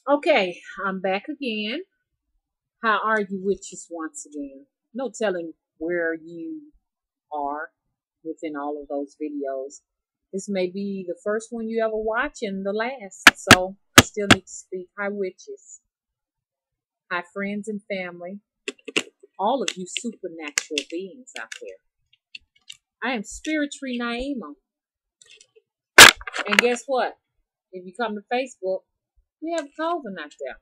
Okay, I'm back again. How are you, witches, once again? No telling where you are within all of those videos. This may be the first one you ever watch and the last. So I still need to speak. Hi, witches. Hi, friends and family. All of you supernatural beings out there. I am Spirit Tree Naima. And guess what? If you come to Facebook, we have a coven out there.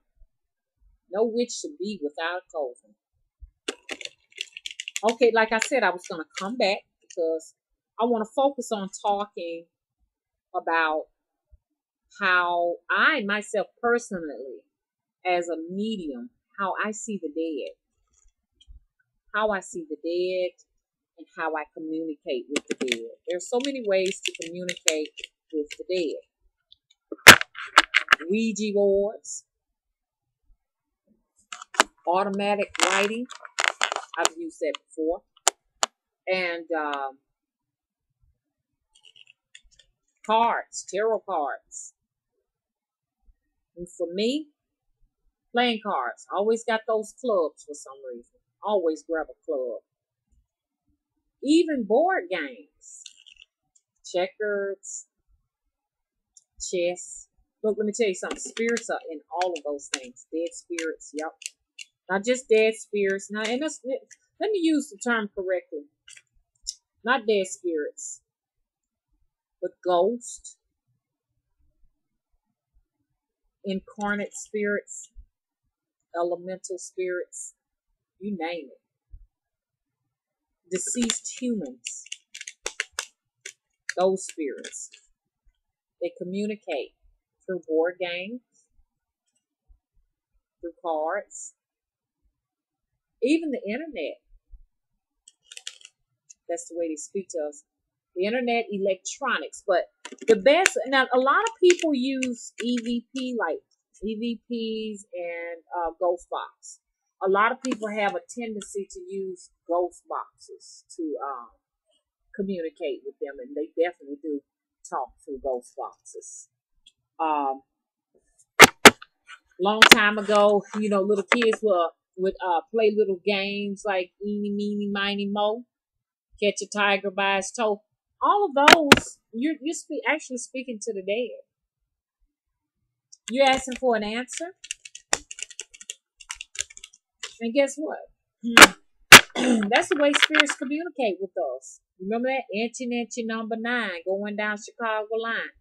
No witch should be without a coven. Okay, like I said, I was going to come back because I want to focus on talking about how I myself personally, as a medium, how I see the dead, how I see the dead, and how I communicate with the dead. There's so many ways to communicate with the dead. Ouija boards, automatic writing. I've used that before, and cards, tarot cards. And for me, playing cards. Always got those clubs for some reason. Always grab a club. Even board games. Checkers, chess. Look, let me tell you something. Spirits are in all of those things. Dead spirits, yep. Not just dead spirits. Now, and let me use the term correctly. Not dead spirits, but ghosts, incarnate spirits, elemental spirits, you name it. Deceased humans, those spirits. They communicate through board games, through cards, even the internet. That's the way they speak to us. The internet, electronics. But the best, now a lot of people use EVP, like EVPs and ghost box. A lot of people have a tendency to use ghost boxes to communicate with them, and they definitely do talk through ghost boxes. Um, Long time ago, little kids would play little games like Eeny, Meeny, Miny, Mo, Catch a Tiger by its toe. All of those, actually speaking to the dead. You're asking for an answer, and guess what? That's the way spirits communicate with us. Remember that? Inch number 9 going down Chicago line.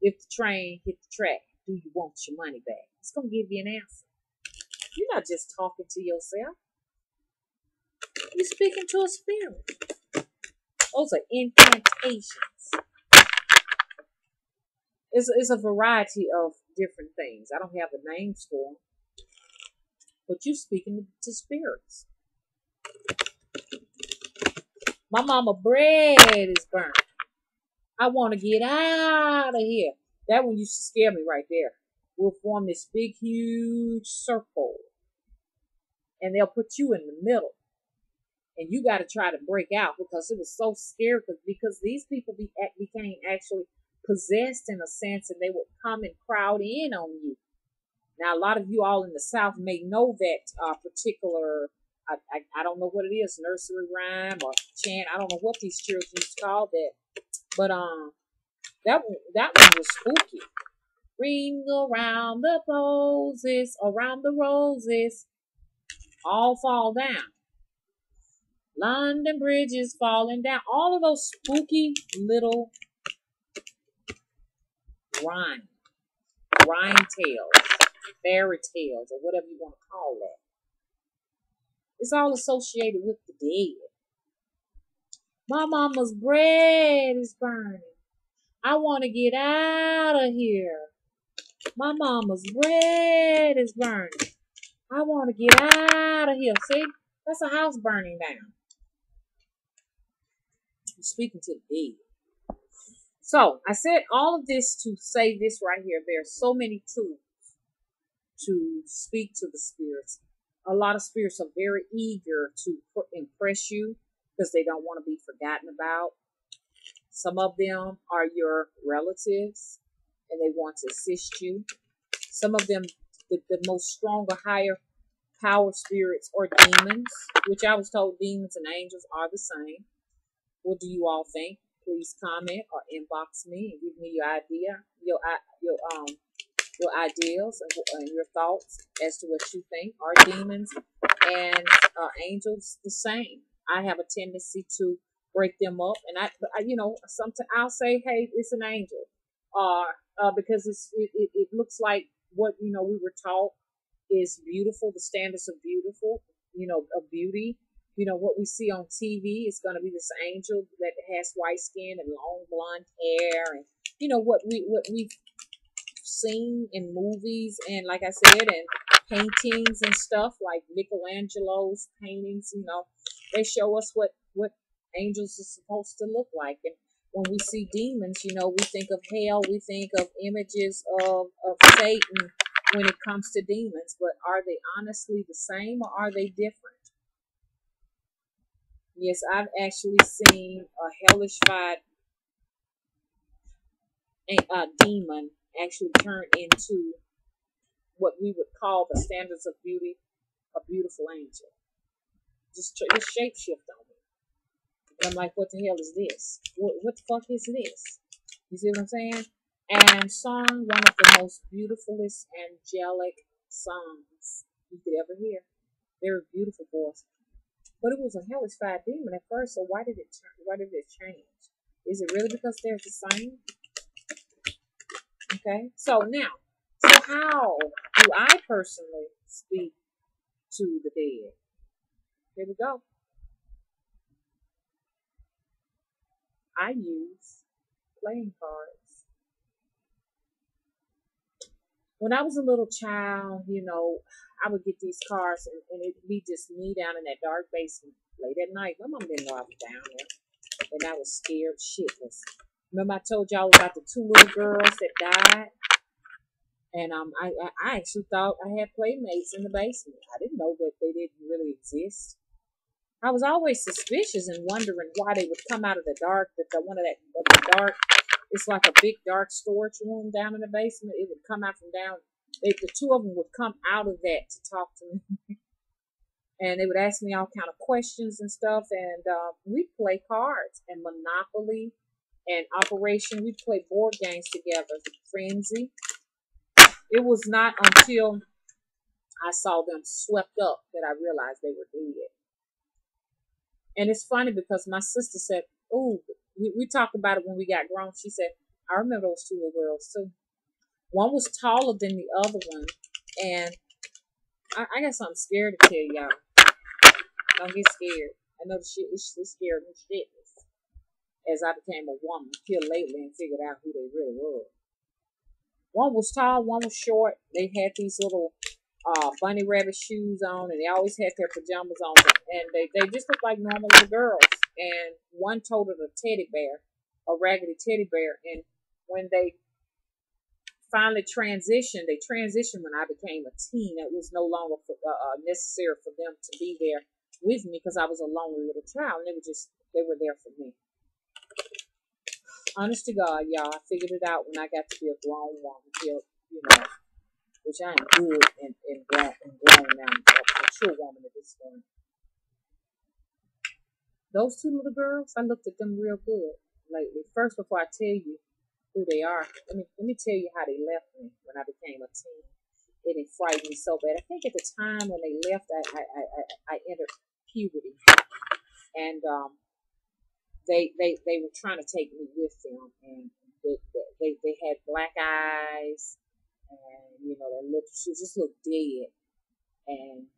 If the train hit the track, do you want your money back? It's going to give you an answer. You're not just talking to yourself. You're speaking to a spirit. Those are incantations. It's a variety of different things. I don't have the names for them. But you're speaking to spirits. My mama bread is burnt. I want to get out of here. That one used to scare me right there. We'll form this big, huge circle. And they'll put you in the middle. And you got to try to break out because it was so scary. Because these people became actually possessed in a sense, and they would come and crowd in on you. Now, a lot of you all in the South may know that particular, I don't know what it is, nursery rhyme or chant. I don't know what these children used to call that. But that one was spooky. Ring around the roses, around the roses, all fall down. London Bridge is falling down. All of those spooky little rhyme tales, fairy tales, or whatever you want to call that. It's all associated with the dead. My mama's bread is burning. I want to get out of here. My mama's bread is burning. I want to get out of here. See, that's a house burning down. I'm speaking to the dead. So I said all of this to say this right here. There are so many tools to speak to the spirits. A lot of spirits are very eager to impress you because they don't want to be forgotten about. Some of them are your relatives and they want to assist you. Some of them, the most stronger, higher power spirits or demons, which I was told demons and angels are the same. What do you all think? Please comment or inbox me and give me your idea, your ideals and your thoughts as to what you think. Are demons and angels the same? I have a tendency to break them up, and sometimes I'll say, "Hey, it's an angel," because it looks like what we were taught is beautiful. The standards of beautiful, of beauty. What we see on TV is going to be this angel that has white skin and long blonde hair, and what we've seen in movies and, like I said, in paintings and stuff like Michelangelo's paintings. They show us what angels are supposed to look like. And when we see demons, we think of hell, we think of images of Satan when it comes to demons. But are they honestly the same, or are they different? Yes, I've actually seen a hellish fied demon actually turn into what we would call the standards of beauty, a beautiful angel. Just shape shift on me. And I'm like, what the hell is this? What the fuck is this? You see what I'm saying? And sung one of the most beautifulest angelic songs you could ever hear. Very beautiful voice. But it was a hellish fired demon at first, so why did it change? Is it really because they're the same? Okay, so how do I personally speak to the dead? Here we go. I use playing cards. When I was a little child, I would get these cards, and it'd be just me down in that dark basement late at night. My mom didn't know I was down there, and I was scared shitless. Remember I told y'all about the two little girls that died? And I actually thought I had playmates in the basement. I didn't know that they didn't really exist. I was always suspicious and wondering why they would come out of the dark. That the dark, it's like a big dark storage room down in the basement. It would come out from down. The two of them would come out of that to talk to me, and they would ask me all kind of questions and stuff. And we'd play cards and Monopoly and Operation. We'd play board games together. Frenzy. It was not until I saw them swept up that I realized they were dead. And it's funny because my sister said, "Oh, we talked about it when we got grown." She said, "I remember those two little girls too. One was taller than the other one." And I got something scared to tell y'all. Don't get scared. I know the shit is scared me shitless as I became a woman here lately and figured out who they really were. One was tall, one was short. They had these little bunny rabbit shoes on, and they always had their pajamas on, and they just looked like normal little girls. And one toted a teddy bear, a raggedy teddy bear. And when they finally transitioned, they transitioned when I became a teen. It was no longer necessary for them to be there with me because I was a lonely little child, and they were there for me. Honest to God, y'all, I figured it out when I got to be a grown woman, which I am good and grown now, a mature woman at this point. Those two little girls, I looked at them real good lately. First, before I tell you who they are, let me tell you how they left me when I became a teen. It frightened me so bad. I think at the time when they left, I entered puberty, and they were trying to take me with them, and they had black eyes, and they just looked dead, and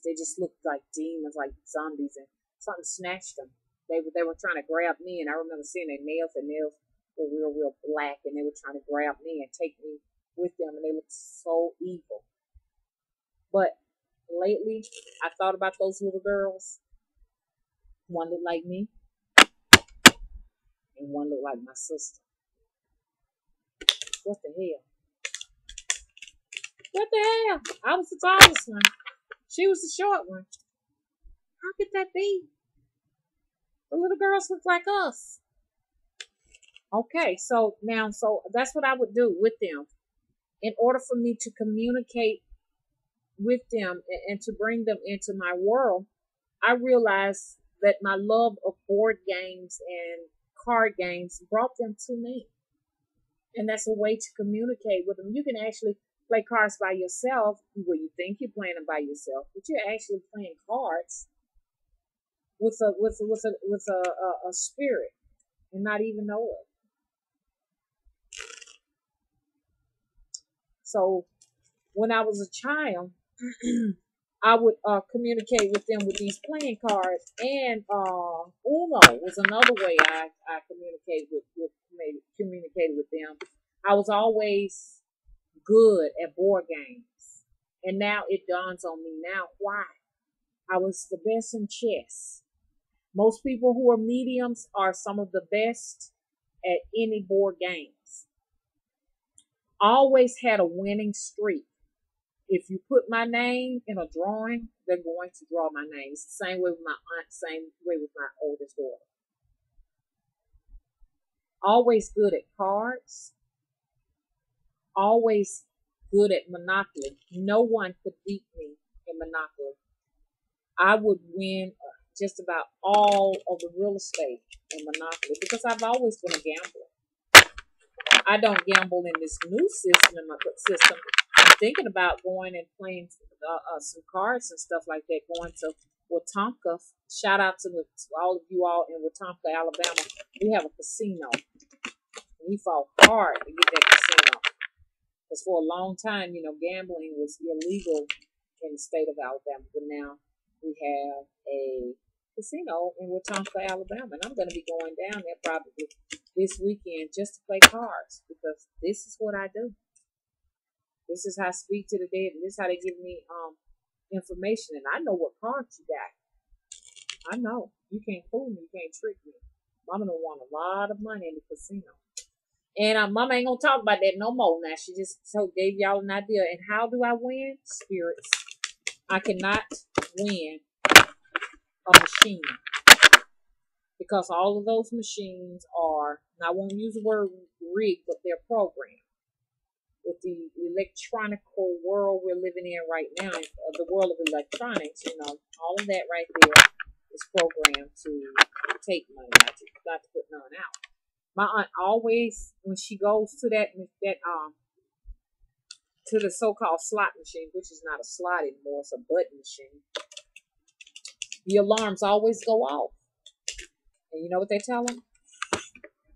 they just looked like demons, like zombies, and something snatched them. They were trying to grab me, and I remember seeing their nails. Their nails were real black, and they were trying to grab me and take me with them, and they looked so evil. But lately, I thought about those little girls. One looked like me, and one looked like my sister. What the hell? What the hell? I was the tallest one. She was the short one. How could that be? The little girls look like us. Okay, so that's what I would do with them. in order for me to communicate with them and to bring them into my world, I realized that my love of board games and card games brought them to me. And that's a way to communicate with them. You can actually play cards by yourself where you think you're playing them by yourself, but you're actually playing cards with a spirit and not even know it. So when I was a child, I would communicate with them with these playing cards, and Uno was another way I communicated with them. I was always good at board games, and now it dawns on me now why. I was the best in chess. Most people who are mediums are some of the best at any board games. I always had a winning streak. If you put my name in a drawing, they're going to draw my name. It's the same way with my aunt, same way with my oldest daughter. Always good at cards, always good at Monopoly. No one could beat me in Monopoly. I would win just about all of the real estate in Monopoly because I've always been a gambler. I don't gamble in this new system, in my system. I'm thinking about going and playing some cards and stuff like that, going to Wetumpka. Shout out to all of you all in Wetumpka, Alabama. We have a casino. We fought hard to get that casino. Because for a long time, gambling was illegal in the state of Alabama. But now we have a casino in Wetumpka, Alabama. And I'm going to be going down there probably this weekend just to play cards because this is what I do. This is how I speak to the dead, and this is how they give me information. And I know what cards you got. I know. You can't fool me. You can't trick me. Mama don't want a lot of money in the casino. And Mama ain't going to talk about that no more now. She just gave y'all an idea. And how do I win? Spirits. I cannot win a machine. Because all of those machines are, and I won't use the word rigged, but they're programmed. With the electronical world we're living in right now, the world of electronics, all of that right there is programmed to take money, not to put none out. My aunt always, when she goes to to the so-called slot machine, which is not a slot anymore, it's a button machine, the alarms always go off. And you know what they tell them?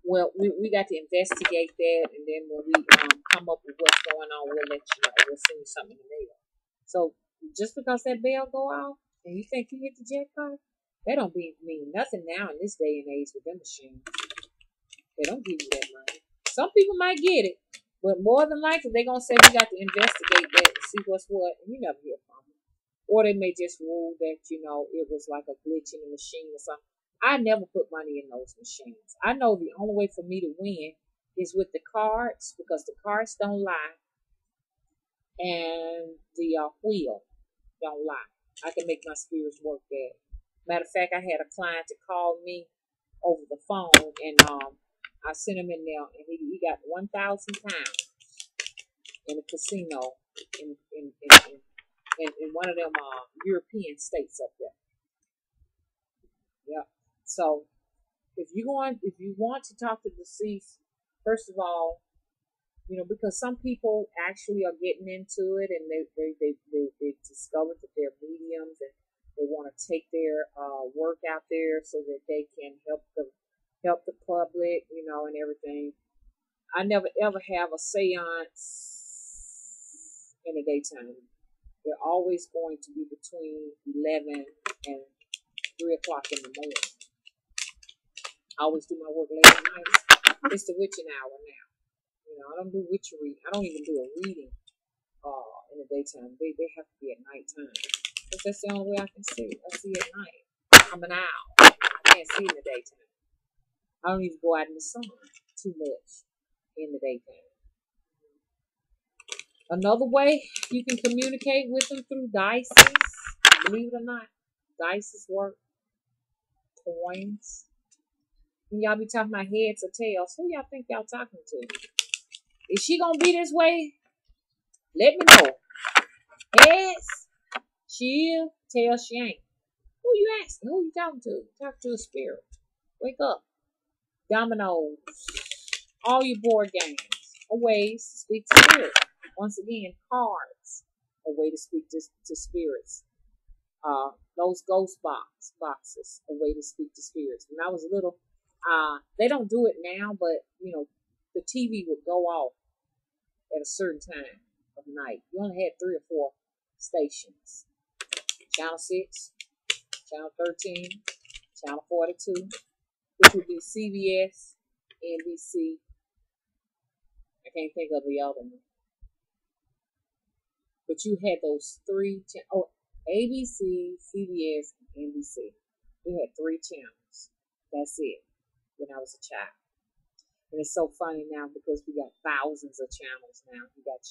Well, we got to investigate that, and then when we come up with what's going on, we'll let you know. We'll send you something in the mail. So just because that bell go off and you think you hit the jackpot, that don't mean nothing now in this day and age with them machines. They don't give you that money. Some people might get it, but more than likely they're gonna say we got to investigate that and see what's what, and you never hear from them. Or they may just rule that it was like a glitch in the machine or something. I never put money in those machines. I know the only way for me to win is with the cards because the cards don't lie and the wheel don't lie. I can make my spirits work there. Matter of fact, I had a client to call me over the phone, and I sent him in there, and he got 1,000 pounds in a casino in one of them European states up there. Yep. So if you want to talk to deceased, first of all, because some people actually are getting into it and they discovered that they're mediums and they want to take their work out there so that they can help the public, and everything. I never ever have a seance in the daytime. They're always going to be between 11 and 3 o'clock in the morning. I always do my work late at night. It's the witching hour now. I don't do witchery. I don't even do a reading in the daytime. They have to be at nighttime. Because that's the only way I can see. I see at night. I'm an owl. I can't see in the daytime. I don't even go out in the sun too much in the daytime. Another way you can communicate with them through dice. Believe it or not, dice work. Coins. When y'all be talking about heads or tails, who y'all think y'all talking to? Is she gonna be this way Let me know. Heads, she'll tell she ain't. Who you asking? Who you talking to? Talk to a spirit. Wake up. Dominoes. All your board games. A way to speak to spirits. Once again, cards. A way to speak to spirits. Those boxes. A way to speak to spirits. When I was little, they don't do it now, but the TV would go off at a certain time of night. You only had 3 or 4 stations. Channel 6, Channel 13, Channel 42, which would be CBS, NBC. I can't think of the other one. But you had those 3 ABC, CBS, and NBC. We had 3 channels. That's it when I was a child. And it's so funny now because we got thousands of channels now. You got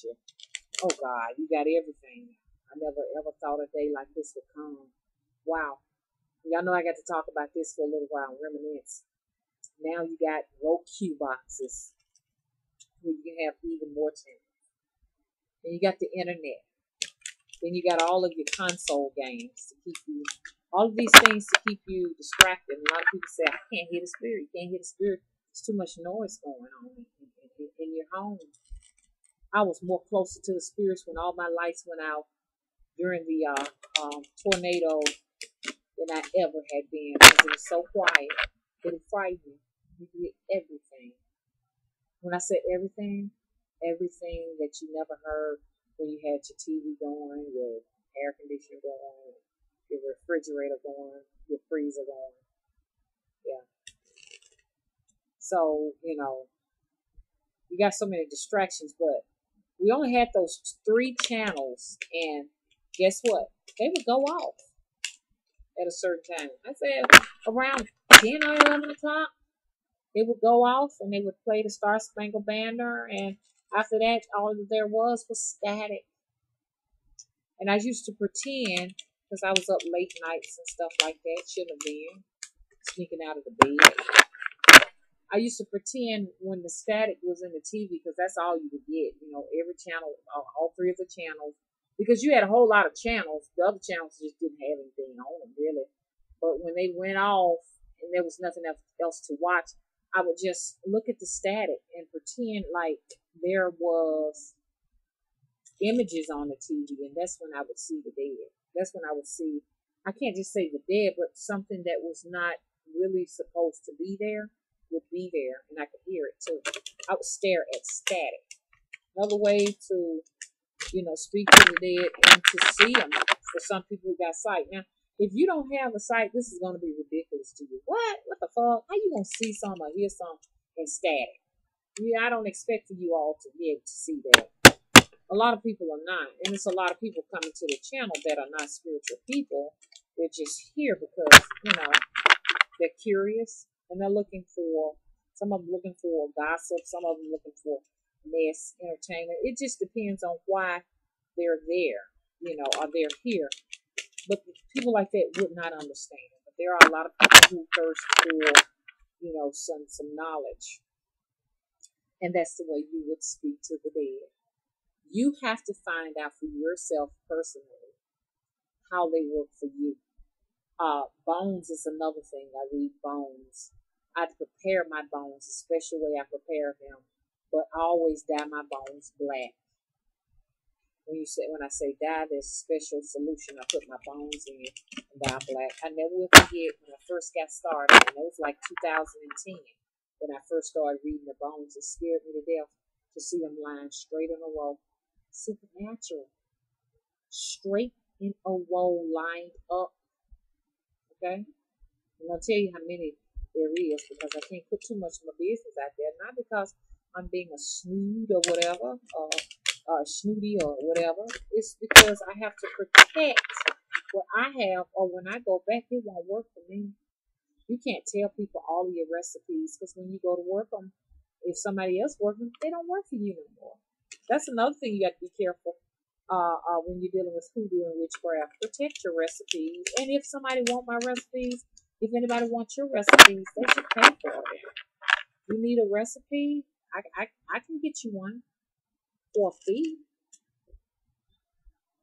oh God, you got everything. I never ever thought a day like this would come. Wow. Y'all know I got to talk about this for a little while and reminisce. Now you got Roku boxes where you can have even more channels. Then you got the internet. Then you got all of your console games to keep you, all of these things to keep you distracted. And a lot of people say, I can't hear the spirit. You can't hear the spirit. There's too much noise going on in your home. I was more closer to the spirits when all my lights went out during the tornado than I ever had been. Because it was so quiet that it frightened me. You did everything. When I say everything that you never heard when you had your TV going, your air conditioner going, your refrigerator going, your freezer going. Yeah. So, you got so many distractions, but we only had those 3 channels, and guess what? They would go off at a certain time. I said around 10 or 11 o'clock, they would go off, and they would play the Star Spangled Banner, and after that, all there was static. And I used to pretend, because I was up late nights and stuff like that, shouldn't have been, sneaking out of the bed. I used to pretend when the static was in the TV, because that's all you would get, every channel, all 3 of the channels, because you had a whole lot of channels. The other channels just didn't have anything on them, really. But when they went off and there was nothing else to watch, I would just look at the static and pretend like there was images on the TV, and that's when I would see the dead. That's when I would see, I can't just say the dead, but something that was not really supposed to be there would be there, and I could hear it too. I would stare at static. Another way to, speak to the dead and to see them. For some people who got sight. Now, if you don't have a sight, this is going to be ridiculous to you. What? What the fuck? How you going to see some or hear some in static? Yeah, I don't expect for you all to be able to see that. A lot of people are not. And it's a lot of people coming to the channel that are not spiritual people. They're just here because, they're curious. And they're looking for, some of them looking for gossip. Some of them looking for mess, entertainment. It just depends on why they're there, or they're here. But people like that would not understand. But there are a lot of people who thirst for, some knowledge. And that's the way you would speak to the dead. You have to find out for yourself personally how they work for you. Bones is another thing. I read bones. I prepare my bones, the special way I prepare them. But I always dye my bones black. When I say dye, there's a special solution. I put my bones in and dye black. I never will forget when I first got started, and it was like 2010 when I first started reading the bones. It scared me to death to see them lying straight in a row. Supernatural. Straight in a row, lined up. Okay? I'm going to tell you how many there is because I can't put too much of my business out there. Not because I'm being a snood or whatever, or snooty or whatever. It's because I have to protect what I have, or when I go back, it won't work for me. You can't tell people all of your recipes because when you go to work them, if somebody else works them, they don't work for you no more. That's another thing you got to be careful when you're dealing with hoodoo and witchcraft. Protect your recipes. And if somebody wants my recipes, if anybody wants your recipes, they should pay for it. You need a recipe? I can get you one for a fee.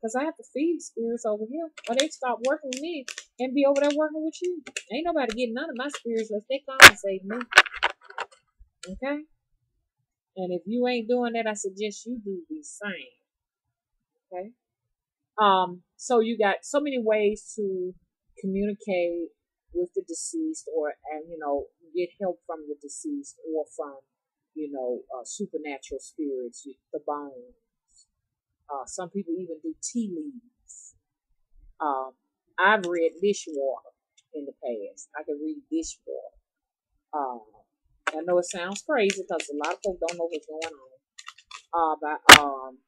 Because I have to feed spirits over here. Or they stop working with me and be over there working with you. Ain't nobody getting none of my spirits unless they come and save me. Okay? And if you ain't doing that, I suggest you do the same. Okay? So you got so many ways to communicate with the deceased, or and get help from the deceased, or from supernatural spirits, the bones. Some people even do tea leaves. I've read dishwater in the past. I can read dishwater. I know it sounds crazy because a lot of folks don't know what's going on.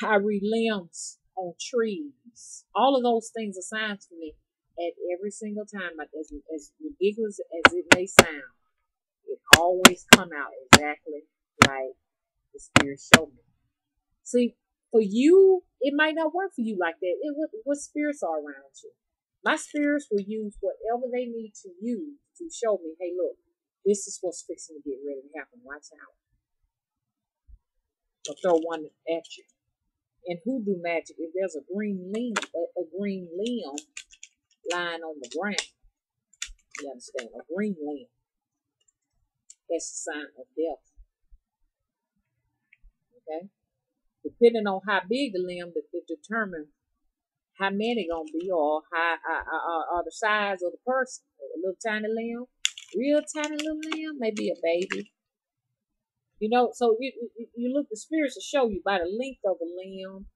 I read limbs on trees. All of those things are signs for me. At every single time, as ridiculous as it may sound, it always come out exactly like the spirit showed me. See, for you, it might not work for you like that. What spirits are around you? My spirits will use whatever they need to use to show me, hey, look, this is what's fixing to get ready to happen. Watch out. Or throw one at you. In hoodoo magic, if there's a green limb lying on the ground, you understand? A green limb. That's a sign of death. Okay? Depending on how big the limb, it determines how many gonna be, or how the size of the person. A little tiny limb, real tiny little limb, maybe a baby. So you look, the spirits will show you by the length of the limb,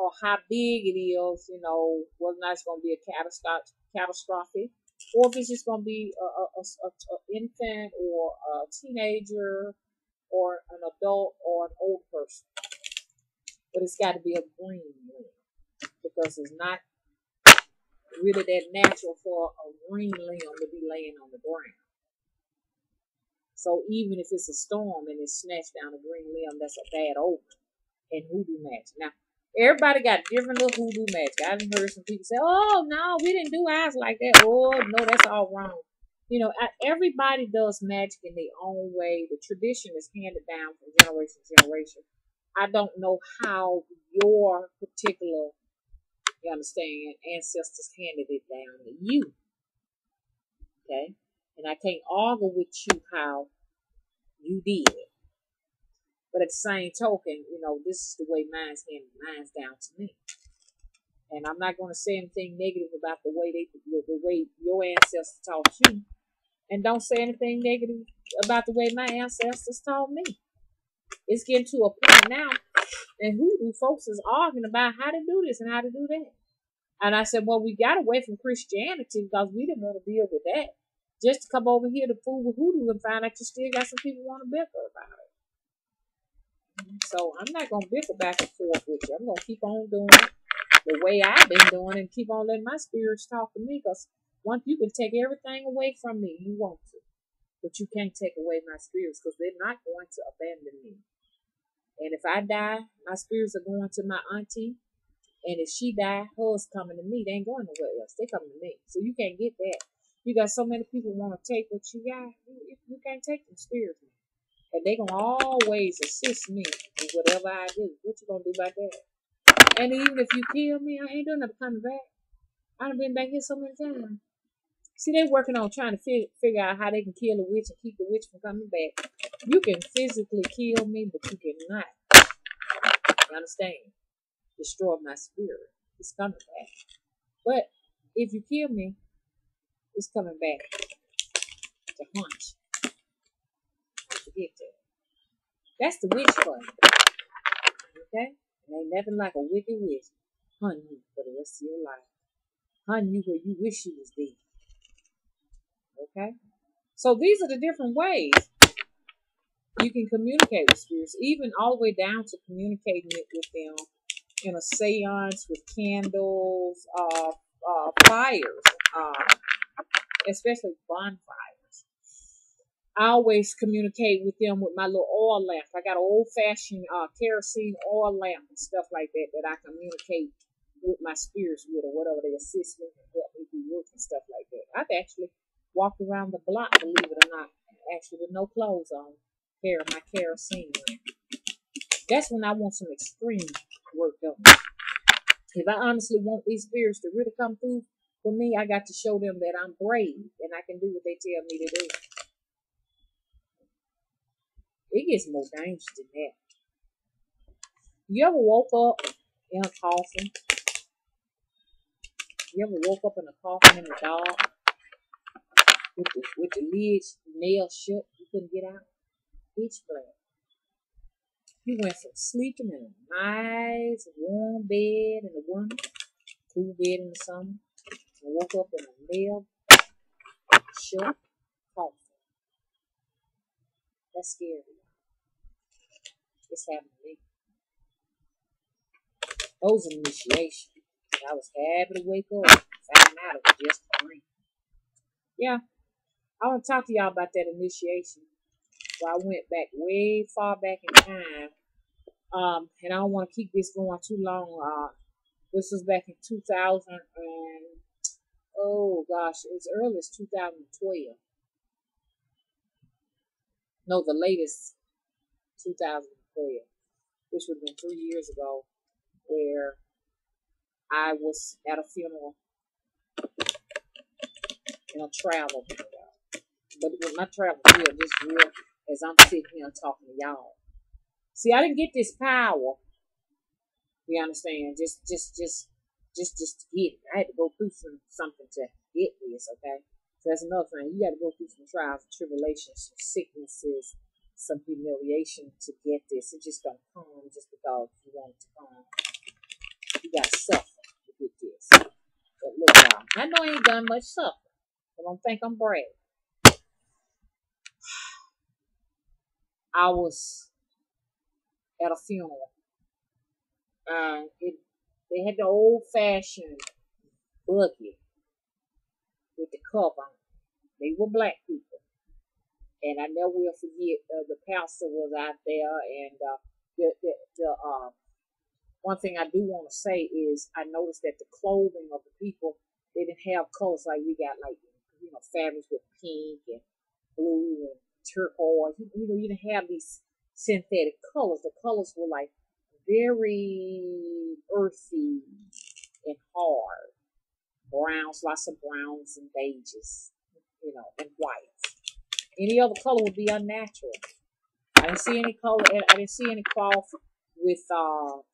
or how big it is. Whether or not it's gonna be a catastrophic, or if it's just gonna be a infant, or a teenager, or an adult, or an old person. But it's got to be a green limb, because it's not really that natural for a green limb to be laying on the ground. So even if it's a storm and it snatched down a green limb, that's a bad omen in hoodoo magic. Now, everybody got different little hoodoo magic. I've heard some people say, oh, no, we didn't do ours like that. Oh, no, that's all wrong. Everybody does magic in their own way. The tradition is handed down from generation to generation. I don't know how your particular, you understand, ancestors handed it down to you. Okay? And I can't argue with you how you did it. But at the same token, this is the way mine's down to me. And I'm not going to say anything negative about the way your ancestors taught you. And don't say anything negative about the way my ancestors taught me. It's getting to a point now, and hoodoo folks is arguing about how to do this and how to do that. And I said, well, we got away from Christianity because we didn't want to deal with that. Just to come over here to fool with hoodoo and find out you still got some people want to bicker about it. So I'm not going to bicker back and forth with you. I'm going to keep on doing it the way I've been doing, and keep on letting my spirits talk to me, because once you can take everything away from me, you want to. But you can't take away my spirits, because they're not going to abandon me. And if I die, my spirits are going to my auntie. And if she die, hers coming to me. They ain't going nowhere else. They coming to me. So you can't get that. You got so many people want to take what you got. You can't take them spirits. And they going to always assist me in whatever I do. What you going to do about that? And even if you kill me, I ain't doing nothing coming back. I done been back here so many times. See, they working on trying to figure out how they can kill a witch and keep the witch from coming back. You can physically kill me, but you cannot. You understand? Destroy my spirit. It's coming back. But if you kill me, it's coming back to haunt you. Forget that. That's the witch for you. Okay? And ain't nothing like a wicked witch hunting you for the rest of your life. Hunting you where you wish you was dead. Okay? So these are the different ways you can communicate with spirits, even all the way down to communicating with them in a seance with candles, fires, especially bonfires. I always communicate with them with my little oil lamp. I got an old-fashioned kerosene oil lamp and stuff like that I communicate with my spirits with, or whatever. They assist me and help me do work and stuff like that. I've actually walked around the block, believe it or not, actually with no clothes on, carrying my kerosene lamp. That's when I want some extreme worked up. If I honestly want these spirits to really come through for me, I got to show them that I'm brave and I can do what they tell me to do. It gets more dangerous than that. You ever woke up in a coffin? You ever woke up in a coffin in the dark with the lid nailed shut? You couldn't get out? Pitch black. You went from sleeping in a nice warm bed in the winter, cool bed in the summer, and woke up in a nailed shut coffin. That's scary. It's happened to me. Those are initiations. I was happy to wake up and find out it was just a dream. Yeah, I want to talk to y'all about that initiation. So I went back way far back in time. And I don't want to keep this going too long. This was back in 2000 and, oh gosh, it was early as 2012. No, the latest 2012, which would have been 3 years ago, where I was at a funeral in a travel video. But it was not travel video, just real as I'm sitting here talking to y'all. See, I didn't get this power. You understand? Just to get it. I had to go through something to get this, okay? So that's another thing. You got to go through some trials, tribulations, some sicknesses, some humiliation to get this. It just don't come just because you want it to come. You got to suffer to get this. But look, y'all, I know I ain't done much suffering. I don't think I'm brave. I was at a funeral. They had the old-fashioned bucket with the cover on. They were black people. And I never will forget, the pastor was out there, and one thing I do want to say is I noticed that the clothing of the people, they didn't have colors like we got, like, fabrics with pink and blue and turquoise. You didn't have these synthetic colors. The colors were like very earthy and hard. Browns, lots of browns and beiges, and whites. Any other color would be unnatural. I didn't see any color, and I didn't see any cloth with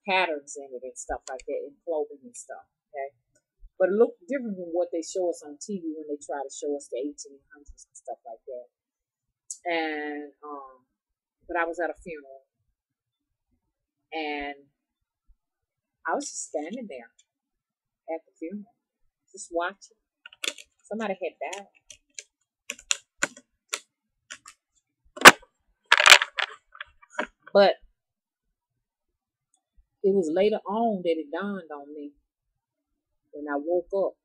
patterns in it and stuff like that, in clothing and stuff. Okay, but it looked different from what they show us on TV when they try to show us the 1800s and stuff like that. And but I was at a funeral, and I was just standing there at the funeral, just watching. Somebody had died. But it was later on that it dawned on me when I woke up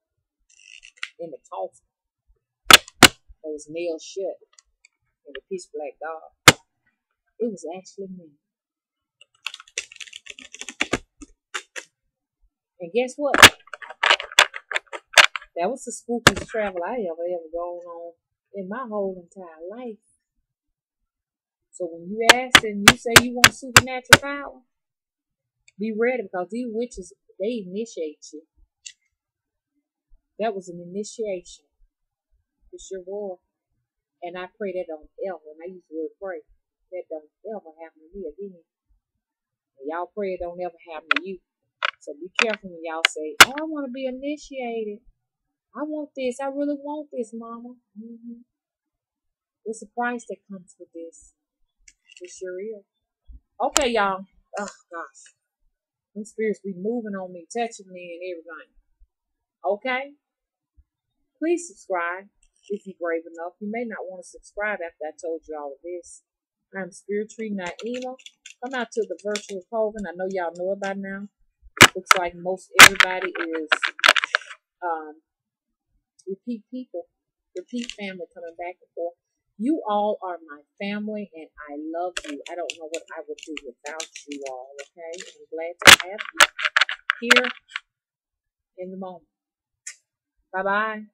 in the coffin that was nailed shut in the pitch black dark. It was actually me. And guess what? That was the spookiest travel I ever gone on in my whole entire life. So when you ask and you say you want supernatural power, be ready, because these witches, they initiate you. That was an initiation. It sure was. And I pray that don't ever, and I use the word pray, that don't ever happen to me again. And y'all pray it don't ever happen to you. So be careful when y'all say, oh, I want to be initiated. I want this. I really want this, mama. There's a price that comes with this. It sure is. Okay, y'all. Oh, gosh. Them spirits be moving on me, touching me, and everything. Okay? Please subscribe if you're brave enough. You may not want to subscribe after I told you all of this. I'm Spirit Tree Naima. Come out to the virtual Coven. I know y'all know it by now. Looks like most everybody is repeat people, repeat family coming back and forth. You all are my family, and I love you. I don't know what I would do without you all, okay? I'm glad to have you here in the moment. Bye-bye.